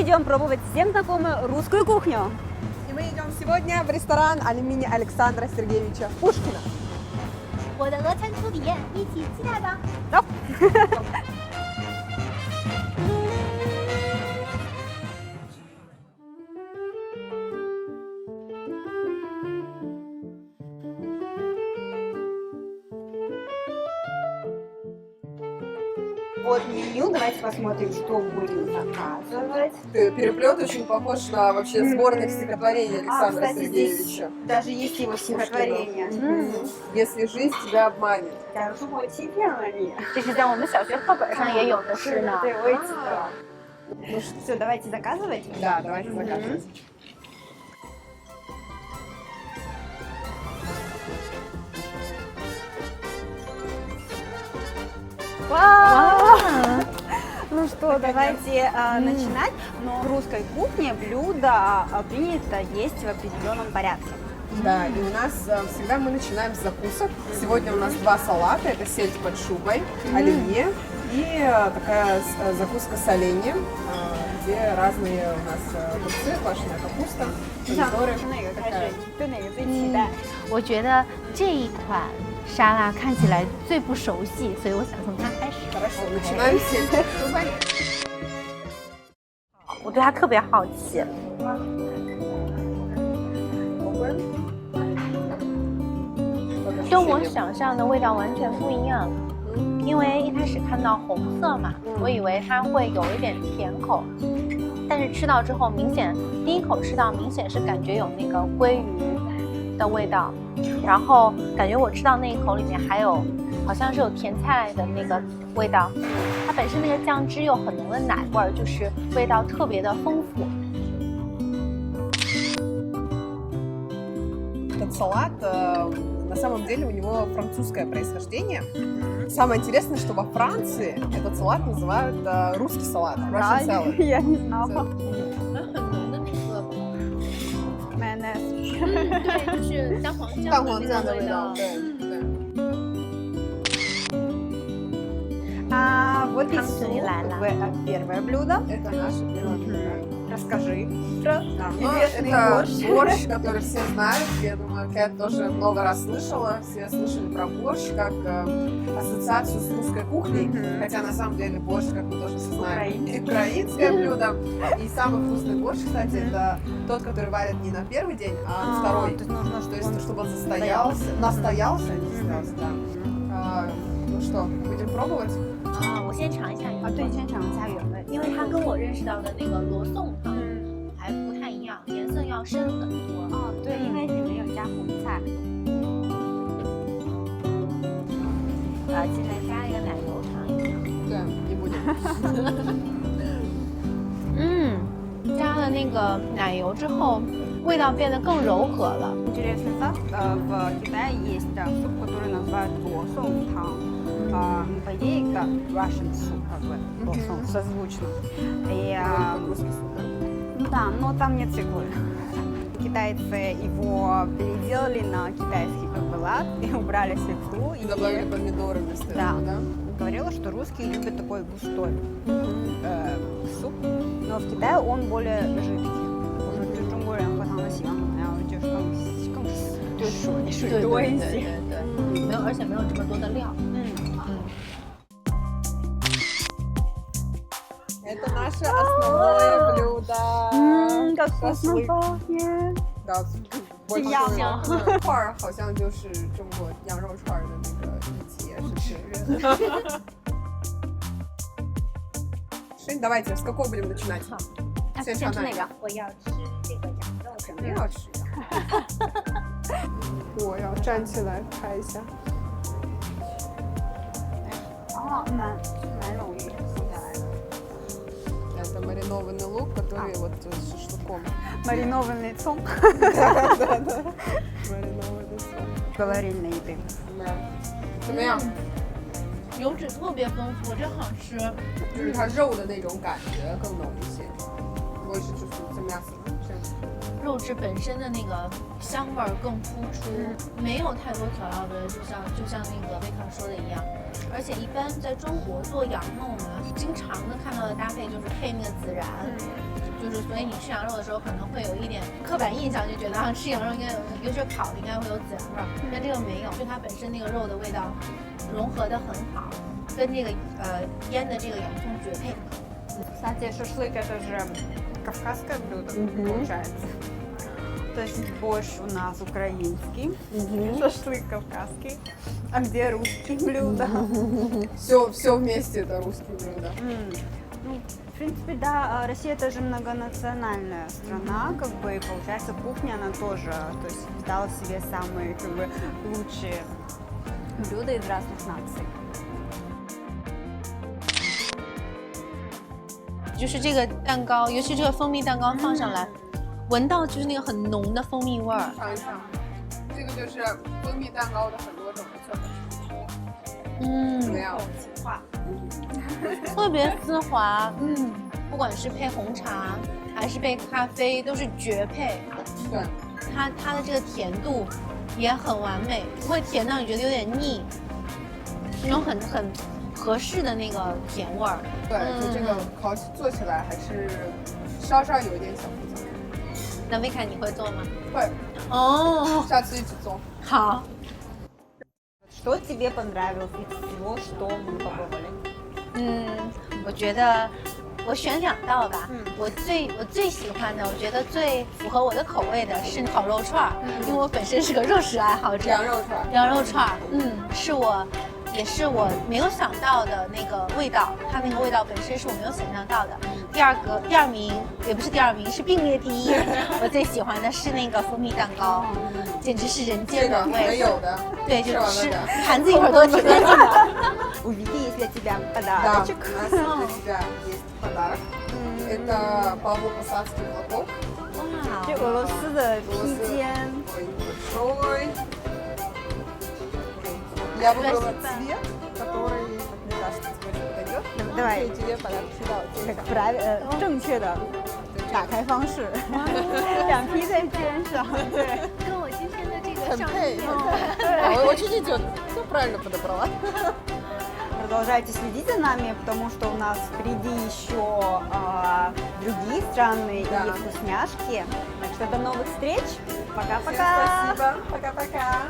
мы идем пробовать всем знакомую русскую кухню. И мы идем сегодня в ресторан имени Александра Сергеевича Пушкина. 我的鹅餐处体验，一起期待吧。走。Вот меню, давайте посмотрим, что будем заказывать. Переплет очень похож на вообще сборник стихотворений Александра кстати, Сергеевича. здесь даже есть его стихотворение. Если жизнь тебя обманет. 假如说我欺骗了你，这是在我们小学课本上也有的诗呢。对，我也记得。Ну что, все, давайте заказывать. Да, давайте заказывать. Ну что, давайте начинать. Но в русской кухне блюда принято есть в определенном порядке. Да, и у нас всегда мы начинаем с закусок. Сегодня у нас два салата. Это сельдь под шубой, оливье и такая закуска с оленем, где разные у нас огурцы, квашеная капуста, помидоры. 对哪个最期待？我觉得这一款沙拉看起来最不熟悉，所以我想从它开始。 Хорошо, начинаем с сельдь под шубой. 我对它特别好奇。跟我想象的味道完全不一样，因为一开始看到红色嘛，我以为它会有一点甜口，但是吃到之后，第一口吃到明显是感觉有那个鲑鱼的味道，然后感觉我吃到那一口里面还有好像是有甜菜的那个味道，它本身那个酱汁有很浓的奶味儿，就是味道特别的丰富。 Этот салат, на самом деле, у него французское происхождение. Самое интересное, что во Франции этот салат называют русский салат, Russian salad. Я не знала. 对，就是蛋黄酱的味道。对对。 А вот и Лайла. первое блюдо. Это наше первое блюдо. Расскажи. Да, ну, это борщ, который все знают. Я думаю, Кэт тоже много раз слышала. Все слышали про борщ как ассоциацию с русской кухней. Хотя на самом деле борщ, как мы тоже все знаем, украинское блюдо. И самый вкусный борщ, кстати, это тот, который варят не на первый день, а на второй. То есть нужно, То есть, чтобы он настоялся, не застоялся, да. Ну что, будем пробовать? 我先尝一下。啊，对，先尝一下原味，因为它跟我认识到的那个罗宋汤还不太一样，颜色要深很多。啊，对，因为里面有加红菜。进来加一个奶油尝一尝。对，не будем. 加了那个奶油之后，味道变得更柔和了。Интересный факт, в Китае есть суп, который называют лосong-тang. По идее, это Russian soup, как бы, лосong, созвучно. И, Русский суп, да? ну да, но там нет цикла. Китайцы его переделали на китайский как бы лад и убрали свеклу. И добавили помидоры вместо Да. этого, да? Говорила, что русские любят такой густой суп, но в Китае он более жидкий. 就是中国人喝汤的习惯可能要就是更水多一些。对，没有，而且没有这么多的料。 Это наше основное блюдо. Как вкусно пахнет. Да, больше串儿好像就是中国羊肉串儿的那个一节是吃。Шень, давайте, с какой будем начинать? 先吃哪个？我要吃这个羊肉肯定要吃呀。我要站起来拍一下。哦，蛮容易撕下来的。 Это маринованный лук, который вот с шашлыком. Маринованный цом. Да. Маринованный цом. Говорильной еды. Да. 怎么样？油脂特别丰富，真好吃。就是它肉的那种感觉更浓一些。我也是就是怎么样？肉质本身的那个香味儿更突出，没有太多调料的，就像那个维卡说的一样。而且一般在中国做羊肉呢，经常的看到的搭配就是配那个孜然，就是所以你吃羊肉的时候可能会有一点刻板印象，就觉得吃羊肉应该有，尤其是烤的应该会有孜然味儿，但这个没有，就它本身那个肉的味道融合的很好，跟这个腌的这个洋葱绝配。Кстати, шашлык это же кавказское блюдо, получается. То есть борщ у нас украинский, шашлык кавказский, а где русские блюда? Все вместе это русские блюда. Ну, в принципе, да, Россия тоже многонациональная страна, как бы, и получается кухня она тоже, то есть впитала в себе самые, как бы, лучшие блюда из разных наций. 就是这个蛋糕，尤其这个蜂蜜蛋糕放上来，闻到就是那个很浓的蜂蜜味儿。尝一尝，这个就是蜂蜜蛋糕的很多种做法。怎么样？特别丝滑，不管是配红茶还是配咖啡都是绝配。对，它的这个甜度也很完美，不会甜到你觉得有点腻，那种很合适的那个甜味儿。对，就这个做起来还是稍稍有一点小复杂。那维凯你会做吗？会。哦，下次一起做。好。Что тебе понравилось из всего, что мы попробовали? 我觉得我选2道吧。我最喜欢的，我觉得最符合我的口味的是烤肉串儿，因为我本身是个肉食爱好者。羊肉串。羊肉串儿，也是我没有想到的那个味道，它那个味道本身是我没有想象到的。第二名也不是第二名，是并列第一。我最喜欢的是那个蜂蜜蛋糕，简直是人间美味。没有的。对，就吃盘子一会儿都吃干净了。Уведи, если тебя подарочек. Да, у нас для тебя есть подарок. Это павлово-посадский платок. 这俄罗斯的披肩。Большой. Я выбрала цвет, который, мне кажется, тебе подойдет. Давай. Тебе подарок сюда. 正确的打开方式，两披在肩上，对，跟我今天的这个上配。Очень идет. Все правильно подобрала. Продолжайте следить за нами, потому что у нас впереди еще другие страны и вкусняшки. Так что до новых встреч. Пока-пока. Спасибо. Пока-пока.